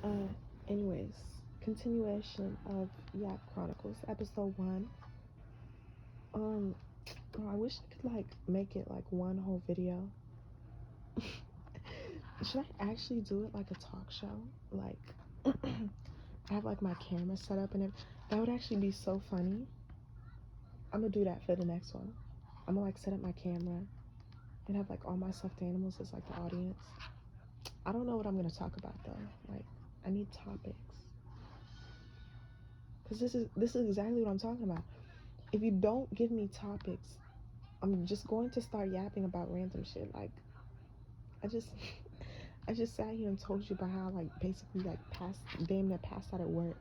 Uh, anyways, continuation of Yap Chronicles, episode 1. Um, oh, I wish I could like make it like one whole video. Should I actually do it like a talk show? Like, I have like my camera set up and that would actually be so funny. I'm gonna do that for the next one. I'm gonna like set up my camera and have like all my stuffed animals as like the audience. I don't know what I'm gonna talk about though. Like, I need topics. Cause this is exactly what I'm talking about. If you don't give me topics, I'm just going to start yapping about random shit. Like, I just I just sat here and told you about how like basically like damn near passed out at work.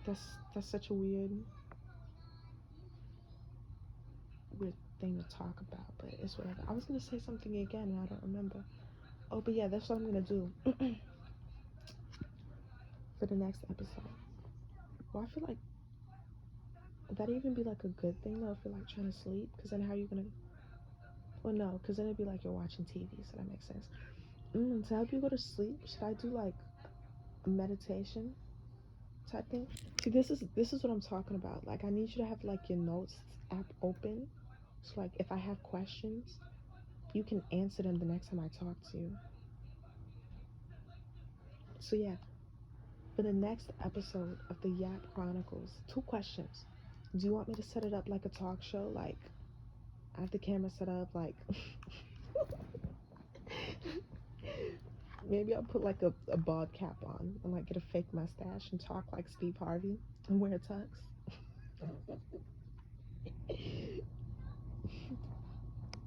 That's such a weird thing to talk about, but it's whatever. I was gonna say something again and I don't remember. Oh, but yeah, that's what I'm gonna do for the next episode. Well, I feel like that'd even be like a good thing though if you're like trying to sleep, because then how are you gonna? Well, no, because then it'd be like you're watching TV, so that makes sense. To help you go to sleep, should I do like a meditation type thing? See, this is what I'm talking about. Like, I need you to have like your notes app open, so like if I have questions, you can answer them the next time I talk to you. So yeah, for the next episode of the Yap Chronicles, 2 questions. Do you want me to set it up like a talk show? Like, I have the camera set up, like maybe I'll put like a bald cap on and like get a fake mustache and talk like Steve Harvey and wear a tux.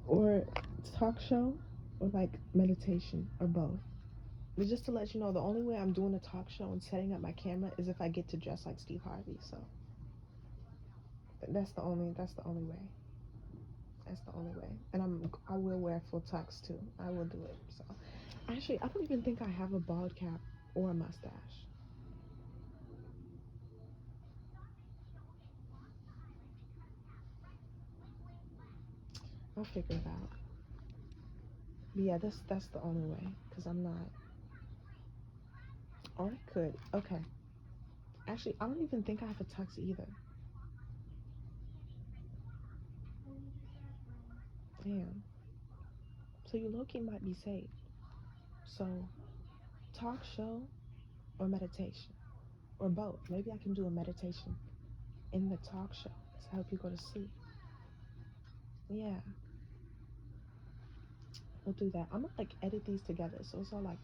Or talk show, or like meditation, or both. But just to let you know, the only way I'm doing a talk show and setting up my camera is if I get to dress like Steve Harvey. So that's the only way. That's the only way. And I will wear full tux too. I will do it. So actually, I don't even think I have a bald cap or a mustache. I'll figure it out. But yeah, that's the only way, because I'm not. Or I could. Okay. Actually, I don't even think I have a tux either. Damn. So you low key might be safe. So talk show or meditation or both. Maybe I can do a meditation in the talk show to help you go to sleep. Yeah, we'll do that. I'm gonna like edit these together so it's all like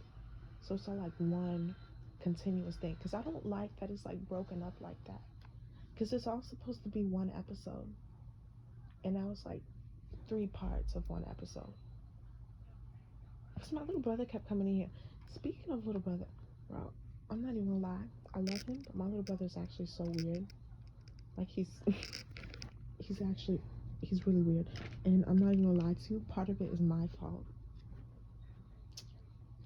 one continuous thing. Cause I don't like that it's like broken up like that. Cause it's all supposed to be one episode, and now it's like 3 parts of one episode. Cause my little brother kept coming in here. Speaking of little brother, bro, I'm not even gonna lie. I love him, but my little brother is actually so weird. Like he's actually he's really weird, and I'm not even gonna lie to you. Part of it is my fault,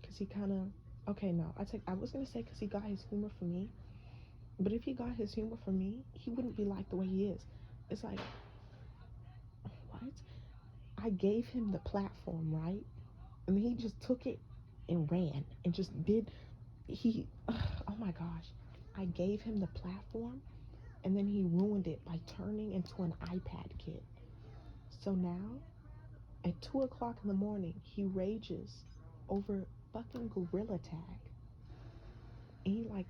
cause he kind of okay. No, I was gonna say cause he got his humor from me, but if he got his humor from me, he wouldn't be like the way he is. It's like, what? I gave him the platform, right? And he just took it and ran and just did. Oh my gosh, I gave him the platform, and then he ruined it by turning into an iPad kid. So now at 2 o'clock in the morning, he rages over fucking Gorilla Tag. And he like,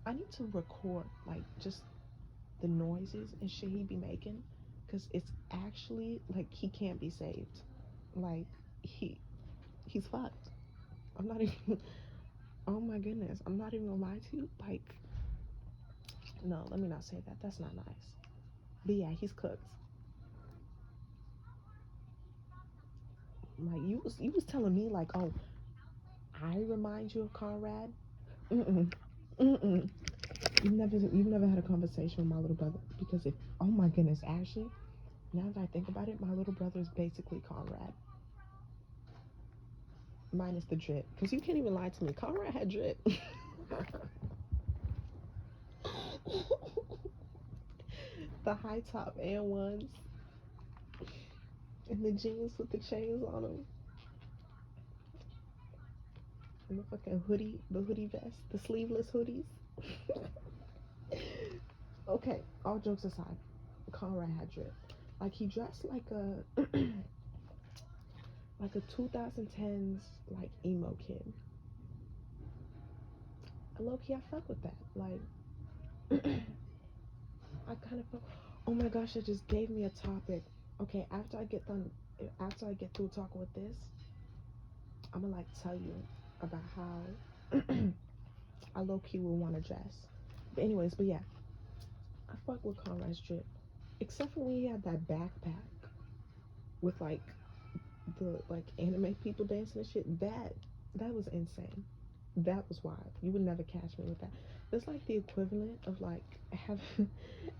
I need to record like just the noises and shit he be making, because it's actually like he can't be saved. Like he's fucked. I'm not even. Oh my goodness, I'm not even gonna lie to you. Like, no, let me not say that. That's not nice. But yeah, he's cooked. Like you was telling me like, oh, I remind you of Conrad. Mm-mm. Mm-mm. You've never had a conversation with my little brother, because if oh my goodness, Ashley, now that I think about it, my little brother is basically Conrad, minus the drip. Because you can't even lie to me. Conrad had drip. The high top and ones and the jeans with the chains on them. And the fucking hoodie, the hoodie vest, the sleeveless hoodies. Okay, all jokes aside, Conrad had drip. Like he dressed like a like a 2010s like emo kid. Low key, I fuck with that. Like I kind of fuck. Oh my gosh, that just gave me a topic. Okay, after I get through talking with this, I'm gonna like tell you about how I low key would want to dress. But anyways, but yeah, I fuck with Conrad's drip, except for when he had that backpack with like the like anime people dancing and shit. That was insane. That was wild. You would never catch me with that. That's like the equivalent of like having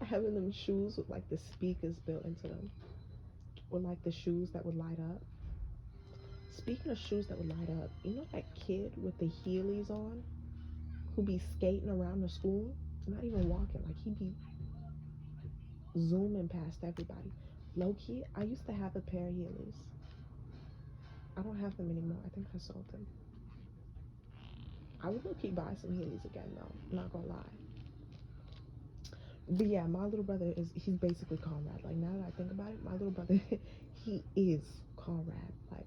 having them shoes with like the speakers built into them, or like the shoes that would light up. Speaking of shoes that would light up, you know that kid with the Heelys on who be skating around the school, not even walking, like he be zooming past everybody. Low key, I used to have a pair of Heelys. I don't have them anymore. I think I sold them. I would low key buy some Heelys again though. I'm not gonna lie. But yeah, my little brother he's basically Conrad. Like now that I think about it, my little brother he is Conrad. Like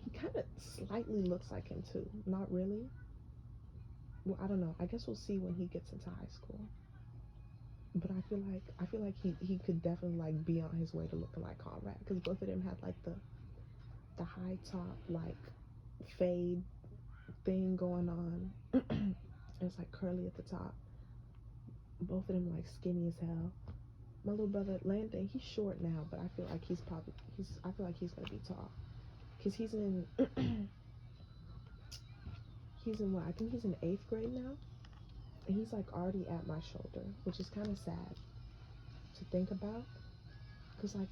he kind of slightly looks like him too. Not really. Well, I don't know. I guess we'll see when he gets into high school. But I feel like he could definitely like be on his way to looking like Conrad because both of them had like the high top like fade thing going on. It's like curly at the top. Both of them like skinny as hell. My little brother Landon, he's short now, but I feel like I feel like he's gonna be tall because he's in what I think he's in 8th grade now, and he's like already at my shoulder, which is kind of sad to think about. Cause like,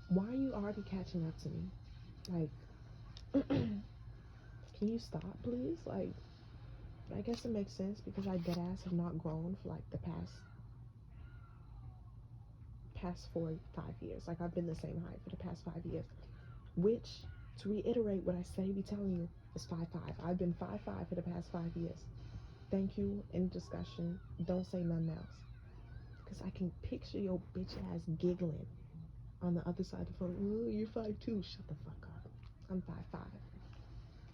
why are you already catching up to me? Like, can you stop, please? Like, I guess it makes sense because I dead ass have not grown for like the past 4 5 years. Like I've been the same height for the past 5 years. Which, to reiterate what I say, be telling you is 5'5". I've been 5'5" for the past 5 years. Thank you. In discussion. Don't say nothing else. Because I can picture your bitch ass giggling on the other side of the phone. Oh, you're 5'2". Shut the fuck up. I'm 5'5".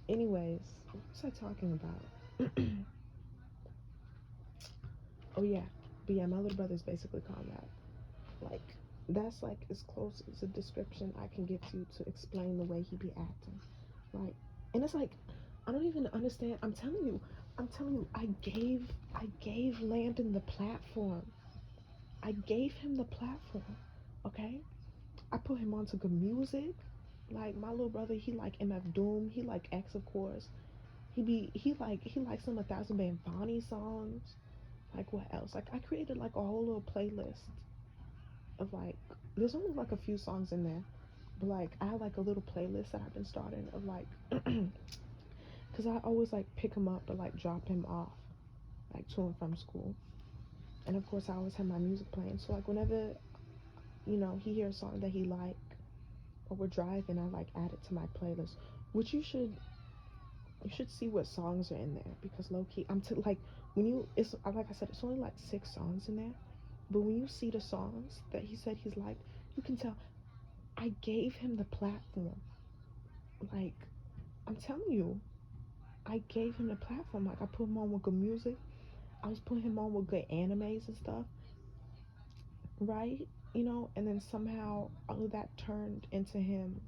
Anyways, what was I talking about? Oh yeah. But yeah, my little brother's basically Conrad. Like, that's like as close as a description I can give to you to explain the way he be acting. Like, and it's like, I don't even understand. I'm telling you, I gave Landon the platform. I gave him the platform. Okay? I put him onto good music. Like my little brother, he like MF Doom, he like X of course. He likes some 1,000 Band Bonnie songs. Like what else? Like I created like a whole little playlist of like there's only like a few songs in there. But like I have like a little playlist that I've been starting of like because I always like pick him up or like drop him off like to and from school. And of course I always have my music playing. So like whenever, he hears a song that he like or we're driving, I like add it to my playlist. Which you should see what songs are in there because low key like when you it's like I said, it's only like 6 songs in there. But when you see the songs that he said he's liked, you can tell I gave him the platform. Like, I'm telling you, I gave him the platform. Like, I put him on with good music. I was putting him on with good animes and stuff, right? And then somehow all of that turned into him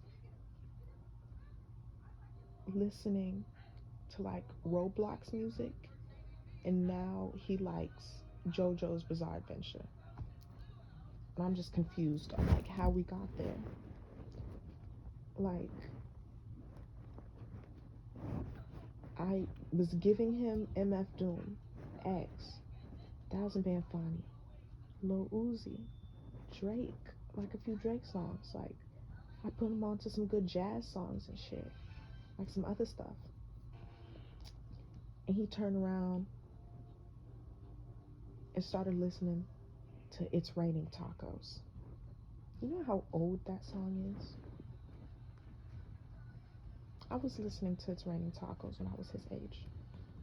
listening to like Roblox music, and now he likes JoJo's Bizarre Adventure. And I'm just confused on like how we got there. Like, I was giving him MF Doom, X, 1,000 Band Bonnie, Lil Uzi, Drake, like a few Drake songs. Like I put him on to some good jazz songs and shit, like some other stuff. And he turned around and started listening to It's Raining Tacos. You know how old that song is? I was listening to It's Raining Tacos when I was his age.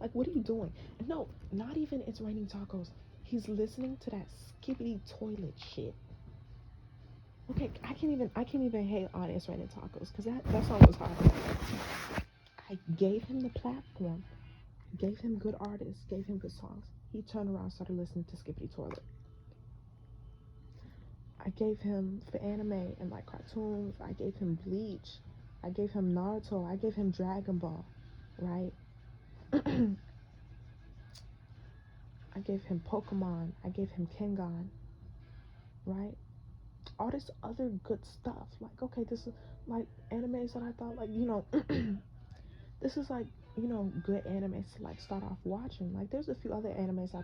Like, what are you doing? No, not even It's Raining Tacos. He's listening to that skibbity toilet shit. Okay, I can't even hate on It's Raining Tacos because that song was hard. I gave him the platform, gave him good artists, gave him good songs. He turned around and started listening to Skippity Toilet. I gave him for anime and like cartoons. I gave him Bleach. I gave him Naruto. I gave him Dragon Ball, right? I gave him Pokemon. I gave him Kengan, right? All this other good stuff. Like, okay, this is like animes that I thought, like, this is like, good animes to like start off watching. Like, there's a few other animes I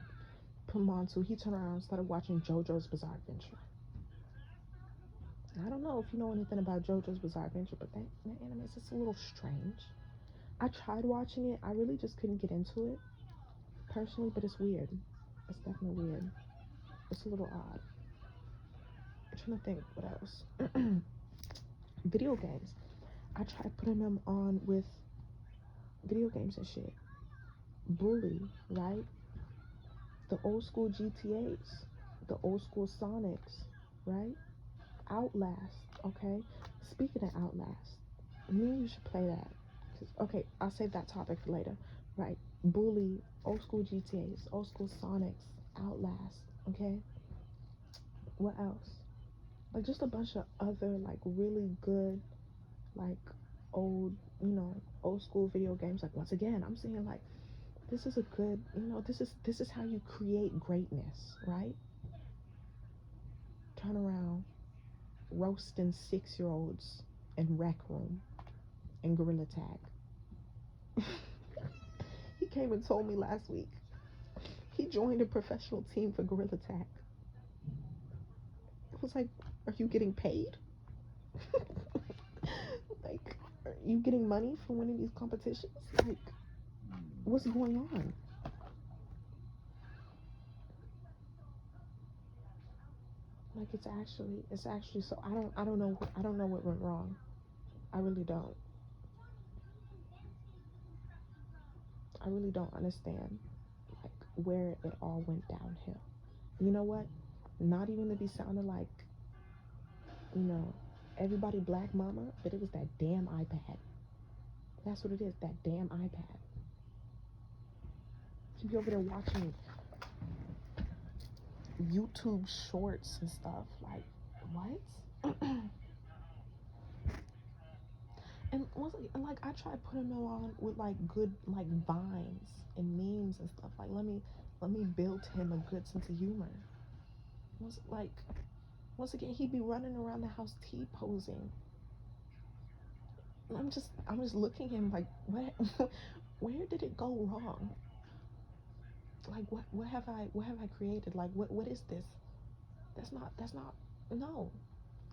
put him on to. He turned around and started watching JoJo's Bizarre Adventure. I don't know if you know anything about JoJo's Bizarre Adventure, but that anime is just a little strange. I tried watching it. I really just couldn't get into it personally, but it's weird. It's definitely weird. It's a little odd. I'm trying to think what else. Video games. I tried putting them on with video games and shit. Bully, right? The old school GTAs, the old school Sonics, right? Outlast, okay? Speaking of Outlast, me and you should play that. Okay, I'll save that topic for later. Right. Bully, old school GTAs, old school Sonics, Outlast, okay? What else? Like just a bunch of other like really good like old, old school video games. Like once again, I'm saying like this is a good, this is how you create greatness, right? Turn around, roasting 6-year-olds in Rec Room and Gorilla Tag. He came and told me last week he joined a professional team for Gorilla Tag. I was like, are you getting paid? Like, are you getting money for winning these competitions? Like, what's going on? Like, it's actually so I don't know what went wrong. I really don't. I really don't understand like where it all went downhill. You know what? Not even to be sounding like, you know, everybody black mama, but it was that damn iPad. That's what it is, that damn iPad. To be over there watching YouTube shorts and stuff, like, what? And once like I tried putting them on with like good like vines and memes and stuff. Like let me build him a good sense of humor. Once again he'd be running around the house T posing. I'm just looking at him like what where did it go wrong? Like what have I created? Like what is this? That's not no.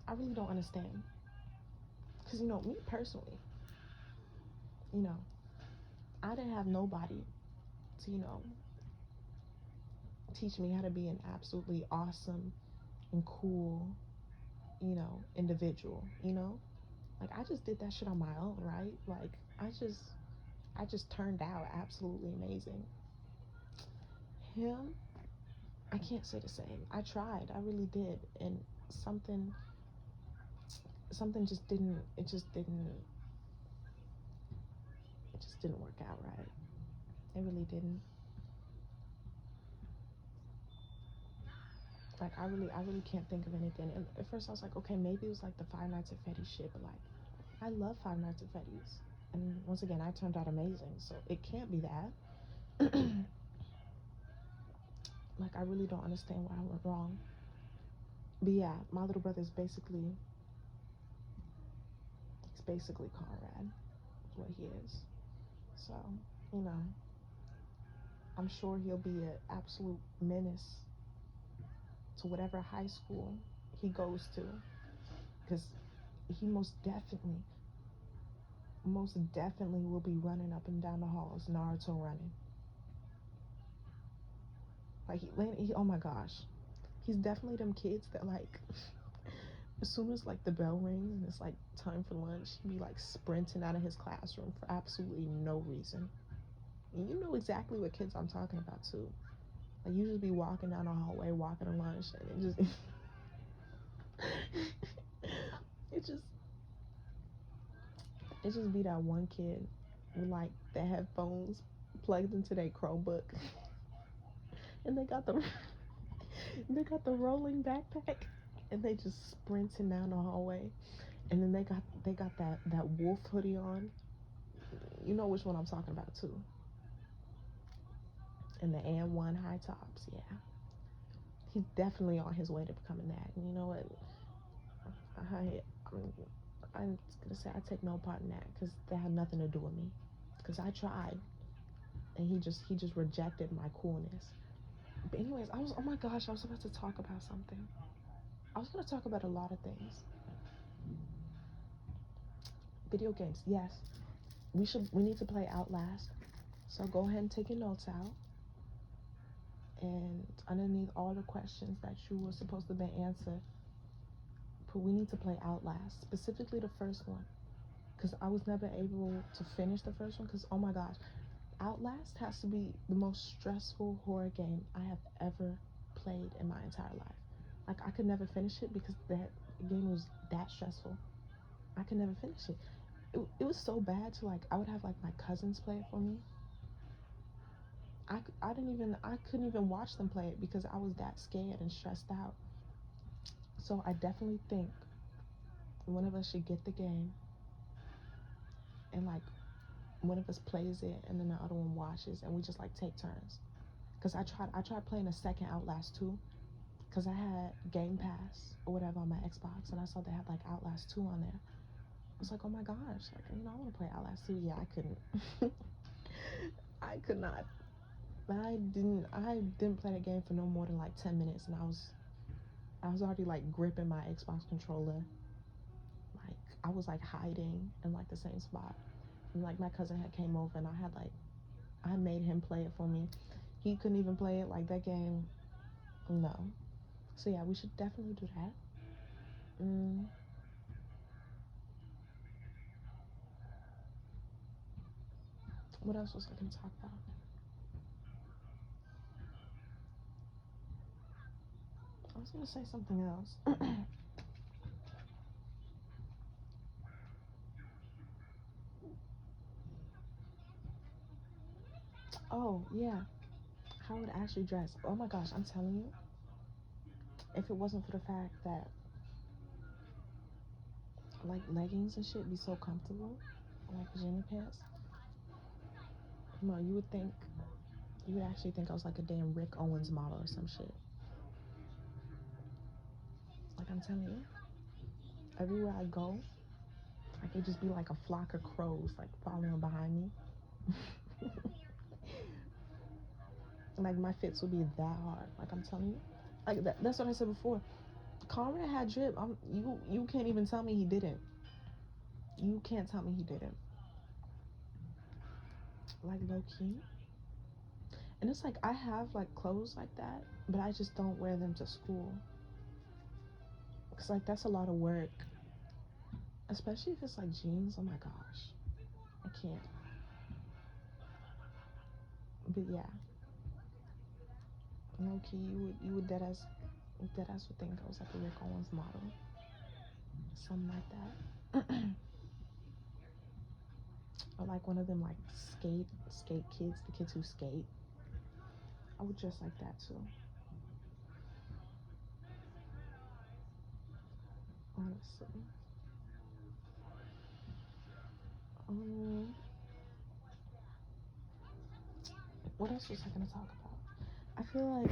I really don't understand. Cause me personally, you know, I didn't have nobody to, teach me how to be an absolutely awesome and cool, individual, Like I just did that shit on my own, right? Like I just turned out absolutely amazing. Him, I can't say the same. I tried, I really did, and something just didn't it just didn't work out right. It really didn't. Like I really can't think of anything. And at first I was like, okay, maybe it was like the Five Nights at Freddy's shit, but like I love Five Nights at Freddy's. And once again, I turned out amazing, so it can't be that. Like I really don't understand why I went wrong. But yeah, my little brother is basically Conrad, is what he is. So, you know, I'm sure he'll be an absolute menace to whatever high school he goes to, because he most definitely will be running up and down the halls, Naruto running. Like oh my gosh, he's definitely them kids that like As soon as like the bell rings and it's like time for lunch, he'd be like sprinting out of his classroom for absolutely no reason. And you know exactly what kids I'm talking about too. Like you just be walking down the hallway, walking to lunch, and it just it just it just be that one kid with like the headphones plugged into their Chromebook, and they got the rolling backpack, and they just sprinting down the hallway, and then they got that wolf hoodie on. You know which one I'm talking about too. And the and1 high tops, yeah. He's definitely on his way to becoming that. And you know what? I'm gonna say I take no part in that because that had nothing to do with me. Because I tried, and he just rejected my coolness. But anyways, oh my gosh, I was about to talk about something. I was gonna talk about a lot of things. Video games, yes. We need to play Outlast. So go ahead and take your notes out. And underneath all the questions that you were supposed to be answer, but we need to play Outlast, specifically the first one, because I was never able to finish the first one. Because oh my gosh, Outlast has to be the most stressful horror game I have ever played in my entire life. Like I could never finish it because that game was that stressful. I could never finish it. It was so bad to like I would have like my cousins play it for me. I couldn't even watch them play it because I was that scared and stressed out. So I definitely think one of us should get the game, and like one of us plays it and then the other one watches, and we just like take turns. Because I tried playing a second Outlast 2 because I had Game Pass or whatever on my Xbox, and I saw they had like Outlast 2 on there. I was like, oh my gosh, like I want to play Outlast 2. Yeah, I couldn't. I could not. But I didn't play the game for no more than like 10 minutes, and I was already like gripping my Xbox controller. Like I was like hiding in like the same spot. And like my cousin had came over, and I made him play it for me. He couldn't even play it. Like that game, no. So yeah, we should definitely do that. What else was I gonna talk about? I was gonna say something else. Oh yeah, how would Ashley dress? Oh my gosh, I'm telling you, if it wasn't for the fact that like leggings and shit be so comfortable, like pajama pants, no, you would actually think I was like a damn Rick Owens model or some shit. Like I'm telling you, everywhere I go, I could just be like a flock of crows like following behind me. Like my fits would be that hard. Like I'm telling you, like that's what I said before. Conrad had drip. You can't even tell me he didn't. You can't tell me he didn't. Like low key. And it's like I have like clothes like that, but I just don't wear them to school. Cause like that's a lot of work, especially if it's like jeans. Oh my gosh, I can't. But yeah, low key, you would dead ass would think I was like a Rick Owens model, something like that. Or like one of them like skate kids, the kids who skate. I would dress like that too. Honestly. Um, what else was I gonna talk about? I feel like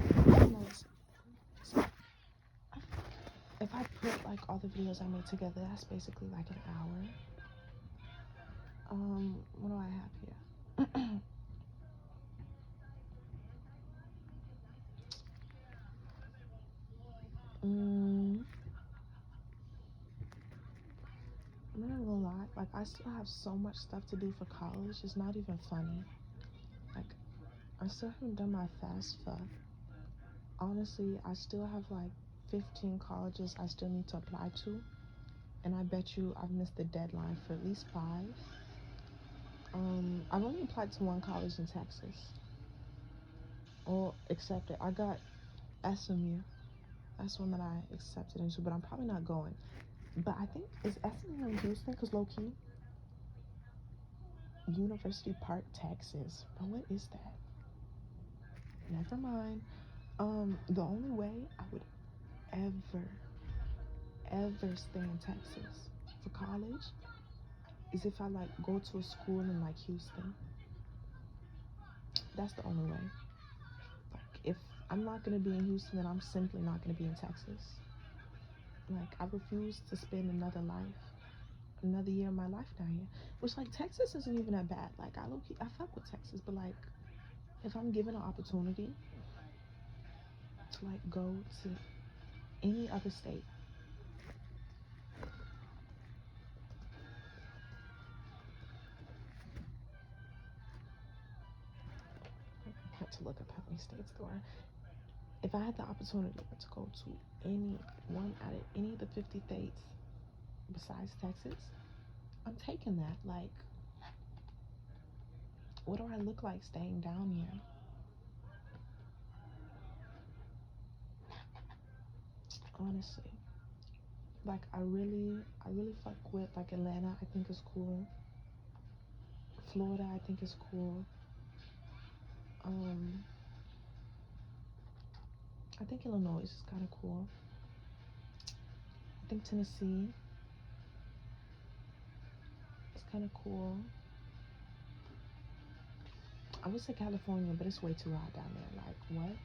if I put like all the videos I made together, that's basically like an hour. What do I have here? I'm not gonna lie, like I still have so much stuff to do for college. It's not even funny. Like I still haven't done my FAFSA. Honestly, I still have like 15 colleges I still need to apply to, and I bet you I've missed the deadline for at least 5. I've only applied to one college in Texas. Or accepted. I got SMU. That's one that I accepted into, but I'm probably not going. But I think, is SMU in Houston? Because low key, University Park, Texas. Bro, what is that? Never mind. The only way I would ever stay in Texas for college is if I like go to a school in like Houston. That's the only way. Like if I'm not gonna be in Houston, then I'm simply not gonna be in Texas. Like I refuse to spend another year of my life down here. Which like Texas isn't even that bad. Like I fuck with Texas, but like if I'm given an opportunity to like go to any other state, I had to look up how many states there are. If I had the opportunity to go to any one out of any of the 50 states besides Texas, I'm taking that. Like, what do I look like staying down here? Honestly, like I really fuck with like Atlanta. I think is cool. Florida, I think is cool. I think Illinois is kind of cool. I think Tennessee is kind of cool. I would say California, but it's way too hot down there. Like, what?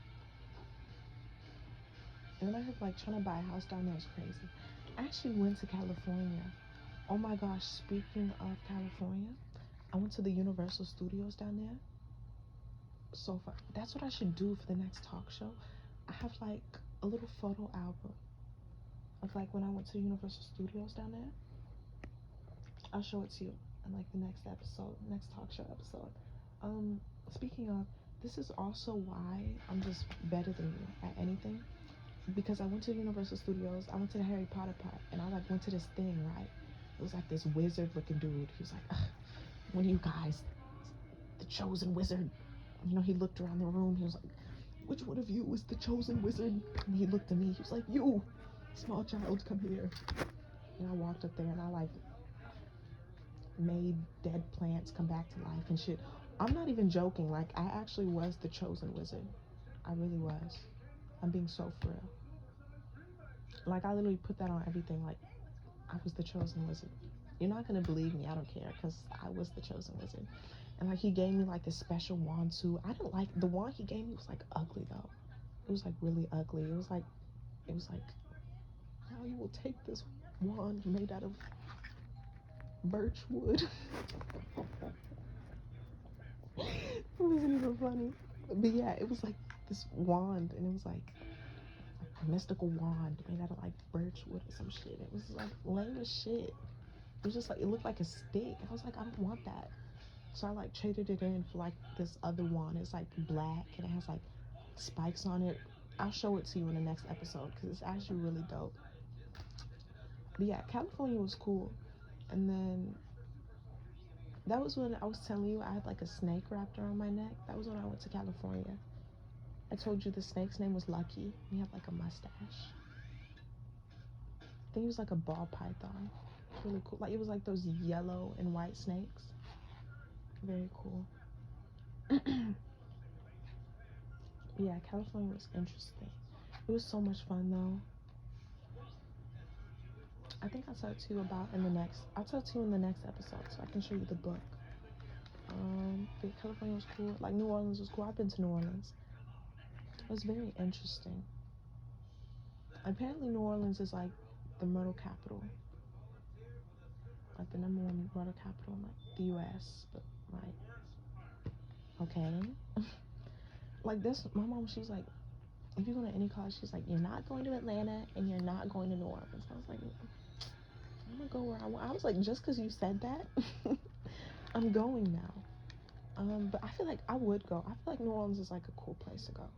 And then I heard like trying to buy a house down there is crazy. I actually went to California. Oh my gosh, speaking of California, I went to the Universal Studios down there. So far. That's what I should do for the next talk show. I have like a little photo album of like when I went to Universal Studios down there. I'll show it to you in like the next episode, next talk show episode. Speaking of, this is also why I'm just better than you at anything. Because I went to Universal Studios, I went to the Harry Potter part, and I like went to this thing, right? It was like this wizard looking dude. He was like, "When you guys, the chosen wizard?" You know, he looked around the room. He was like, "Which one of you is the chosen wizard?" And he looked at me. He was like, "You, small child, come here." And I walked up there and I like made dead plants come back to life and shit. I'm not even joking. Like I actually was the chosen wizard. I really was. I'm being so for real. Like I literally put that on everything. Like I was the chosen wizard. You're not gonna believe me. I don't care because I was the chosen wizard. And like he gave me like this special wand too. I didn't like the wand he gave me was like ugly though. It was like really ugly. It was like now you will take this wand made out of birch wood. It wasn't even funny. But yeah, it was like this wand and it was like a mystical wand made out of like birch wood or some shit. It was like lame as shit. It was just like it looked like a stick. I was like, I don't want that. So I like traded it in for like this other one. It's like black and it has like spikes on it. I'll show it to you in the next episode because it's actually really dope. But yeah, California was cool. And then that was when I was telling you I had like a snake wrapped around my neck. That was when I went to California. I told you the snake's name was Lucky. He had like a mustache. I think he was like a ball python. Really cool. Like it was like those yellow and white snakes. Very cool. Yeah, California was interesting. It was so much fun though. I think I'll talk to you about in the next. I'll talk to you in the next episode so I can show you the book. But California was cool. Like New Orleans was cool. I've been to New Orleans. It was very interesting. Apparently New Orleans is like the murder capital. Like the number one murder capital in like the US. But like okay. Like this my mom, she was like, if you go to any college, she's like, you're not going to Atlanta and you're not going to New Orleans. I was like, I'm gonna go where I want. I was like, just because you said that, I'm going now. But I feel like I would go. I feel like New Orleans is like a cool place to go.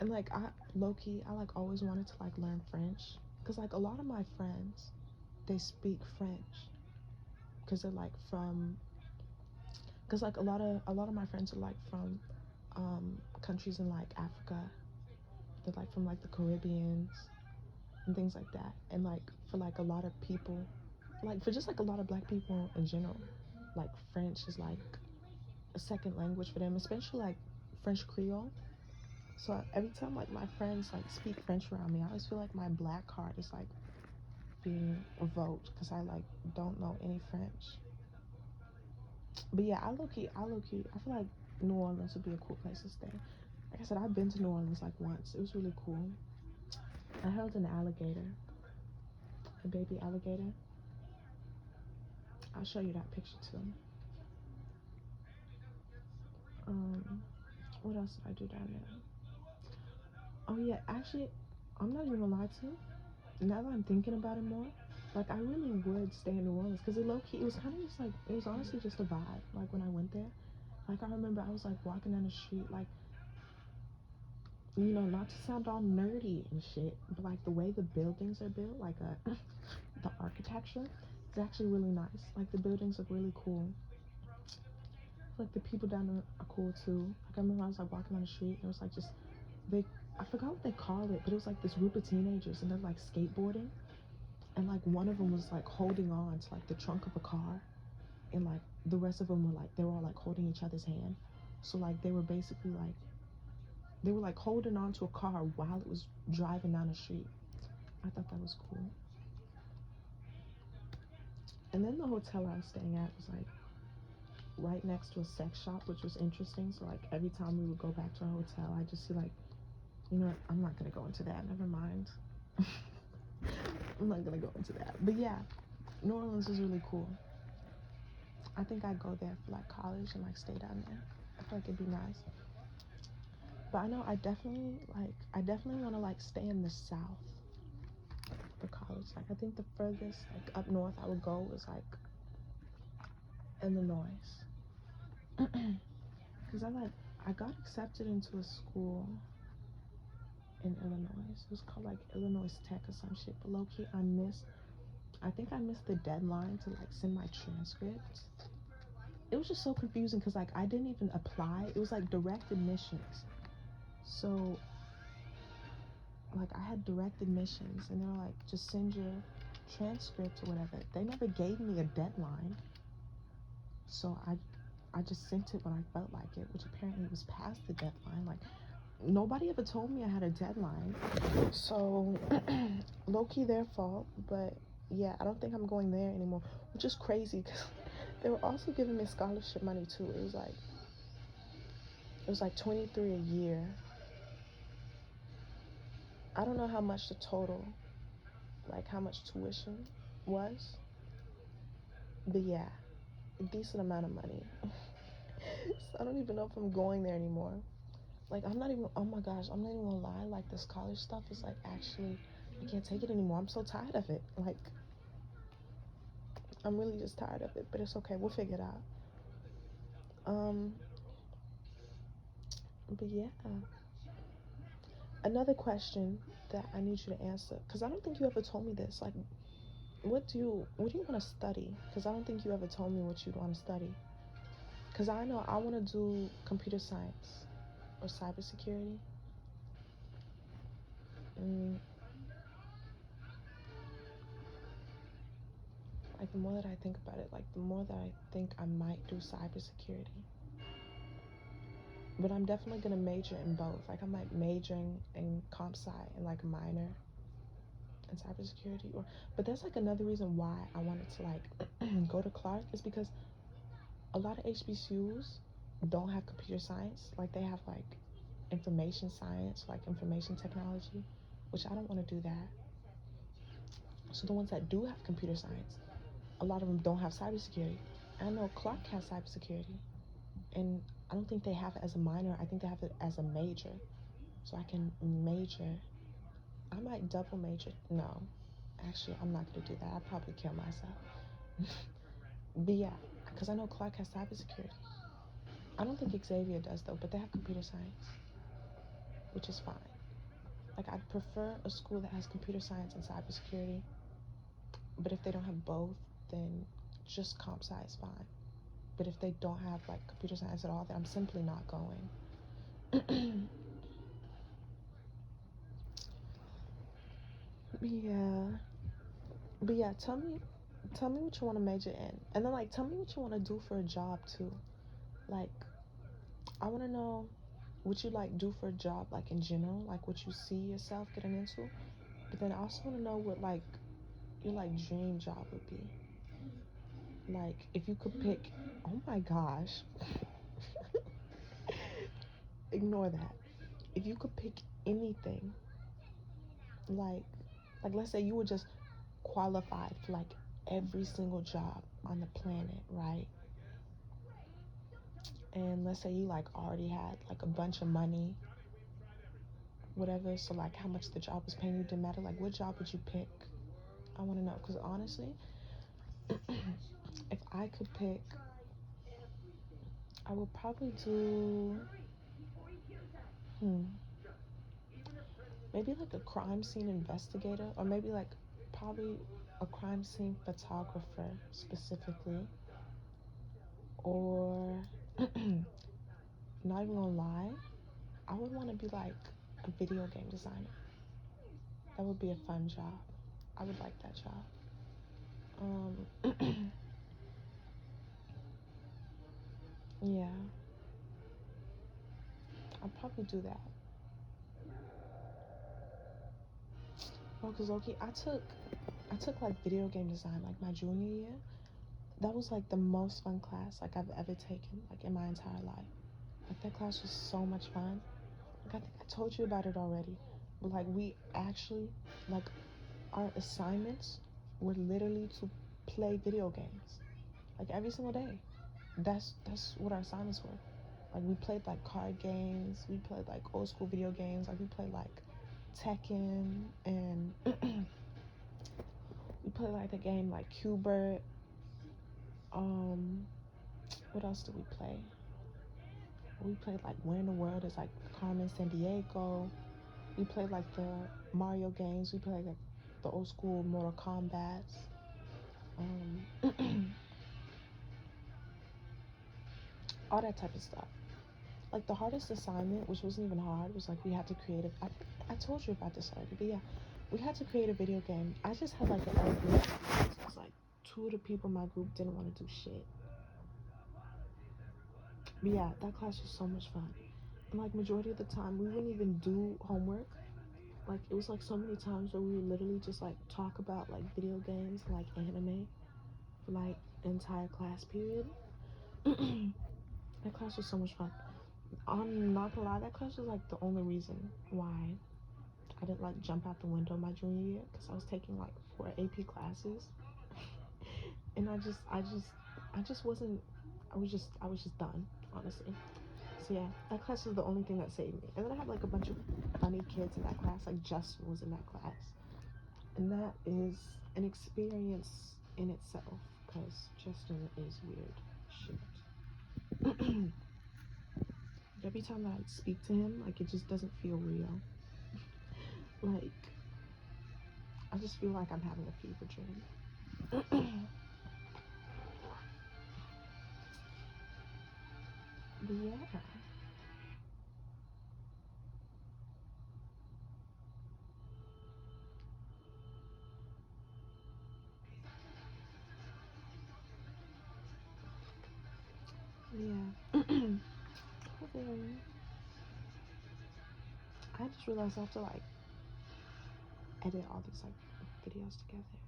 And like I low-key, I like always wanted to like learn French, because like a lot of my friends, they speak French, because they're like from, because like a lot of my friends are like from countries in like Africa. They're like from like the Caribbeans and things like that. And like for like a lot of people, like for just like a lot of black people in general, like French is like a second language for them, especially like French Creole. So every time like my friends like speak French around me, I always feel like my black card is like being revoked, because I like don't know any French. But yeah, I feel like New Orleans would be a cool place to stay. Like I said, I've been to New Orleans like once. It was really cool. I held an alligator, a baby alligator. I'll show you that picture too. What else did I do down there? Oh yeah, actually, I'm not even gonna lie to you. Now that I'm thinking about it more, like I really would stay in New Orleans, because it low key, it was kind of just like, it was honestly just a vibe. Like when I went there, like I remember I was like walking down the street, like, not to sound all nerdy and shit, but like the way the buildings are built, like the architecture is actually really nice. Like the buildings look really cool. Like the people down there are cool too. Like I remember I was like walking on the street, and it was like just they, I forgot what they call it, but it was like this group of teenagers, and they're like skateboarding, and like one of them was like holding on to like the trunk of a car, and like the rest of them were like, they were all like holding each other's hand. So like they were basically like, they were like holding on to a car while it was driving down the street. I thought that was cool. And then the hotel I was staying at was like right next to a sex shop, which was interesting. So like every time we would go back to our hotel, I just see like, you know what, I'm not gonna go into that, never mind. I'm not gonna go into that. But yeah, New Orleans is really cool. I think I'd go there for like college and like stay down there. I feel like it'd be nice. But I know I definitely want to like stay in the South for college. Like I think the furthest like up north I would go was like Illinois. Because I got accepted into a school in Illinois. It was called like Illinois Tech or some shit. But low key, I think I missed the deadline to like send my transcript. It was just so confusing, because like I didn't even apply. It was like direct admissions. So like I had direct admissions, and they were like, just send your transcript or whatever. They never gave me a deadline. So I just sent it when I felt like it, which apparently was past the deadline. Like nobody ever told me I had a deadline. So low key their fault, but yeah, I don't think I'm going there anymore, which is crazy, because they were also giving me scholarship money too. It was like 23 a year. I don't know how much the total, like how much tuition was, but yeah, a decent amount of money. So I don't even know if I'm going there anymore. Like I'm not even, oh my gosh, I'm not even gonna lie, like this college stuff is like, actually, I can't take it anymore. I'm so tired of it. Like I'm really just tired of it, but it's okay, we'll figure it out. um but yeah, another question that I need you to answer, because I don't think you ever told me this, like what do you want to study? Because I don't think you ever told me what you'd want to study. Because I know I want to do computer science or cybersecurity. mm, like the more that I think about it, like the more that I think I might do cybersecurity. But I'm definitely gonna major in both. Like I might major in comp sci and like minor in cybersecurity. But that's like another reason why I wanted to like go to Clark, is because a lot of HBCUs don't have computer science. Like they have like information science, like information technology, which I don't want to do that. So the ones that do have computer science, a lot of them don't have cybersecurity. I know Clark has cybersecurity, and I don't think they have it as a minor. I think they have it as a major. So I can major. I might double major. No, actually, I'm not gonna do that. I'd probably kill myself. But yeah, because I know Clark has cybersecurity. I don't think Xavier does though, but they have computer science, which is fine. Like, I'd prefer a school that has computer science and cybersecurity, but if they don't have both, then just comp sci is fine. But if they don't have like computer science at all, then I'm simply not going. Yeah, but yeah, tell me what you want to major in, and then like tell me what you want to do for a job too. Like, I want to know what you like do for a job, like in general, like what you see yourself getting into. But then I also want to know what like your like dream job would be. Like if you could pick, oh my gosh, ignore that. If you could pick anything, like let's say you were just qualified for like every single job on the planet, right? And let's say you like already had like a bunch of money, whatever, so like how much the job was paying you didn't matter. Like what job would you pick? I want to know, because honestly, if I could pick, I would probably do hmm maybe like a crime scene investigator, or maybe like probably a crime scene photographer specifically, or not even gonna lie, I would want to be like a video game designer. That would be a fun job. I would like that job. Yeah, I'll probably do that. Oh, cause Loki, I took like video game design like my junior year. That was like the most fun class like I've ever taken like in my entire life. Like that class was so much fun. Like I think I told you about it already, but like we actually like our assignments were literally to play video games like every single day. That's what our assignments were. Like we played like card games, we played like old school video games, like we played like Tekken, and we played like the game like Cubert. Um, what else did we play? We played like Where in the World is like Carmen San Diego. We played like the Mario games. We played like the old school Mortal Kombat. Um, all that type of stuff. Like the hardest assignment, which wasn't even hard, was like we had to create a. I told you about this already, but yeah, we had to create a video game. I just had like an L group. It's like two of the people in my group didn't want to do shit. But yeah, that class was so much fun. And like majority of the time, we wouldn't even do homework. Like it was like so many times where we would literally just like talk about like video games, like anime, for like entire class period. That class was so much fun. I'm not gonna lie, that class was like the only reason why I didn't like jump out the window my junior year, because I was taking like 4 AP classes, and I just wasn't. I was just done, honestly. So yeah, that class was the only thing that saved me. And then I had like a bunch of funny kids in that class. Like Justin was in that class, and that is an experience in itself, because Justin is weird shit. Every time that I speak to him, like it just doesn't feel real. Like I just feel like I'm having a fever dream. But yeah. Yeah. I just realized I have to like edit all these like videos together.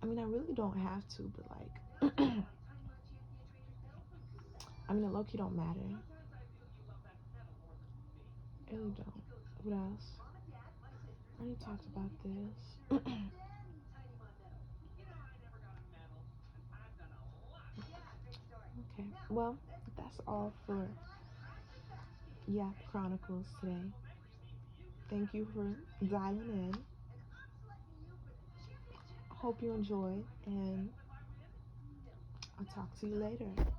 I mean, I really don't have to, but like, I mean, it low key don't matter. It really don't. What else? I already talked about this. Okay, well, that's all for Yap Chronicles today. Thank you for dialing in. Hope you enjoy, and I'll talk to you later.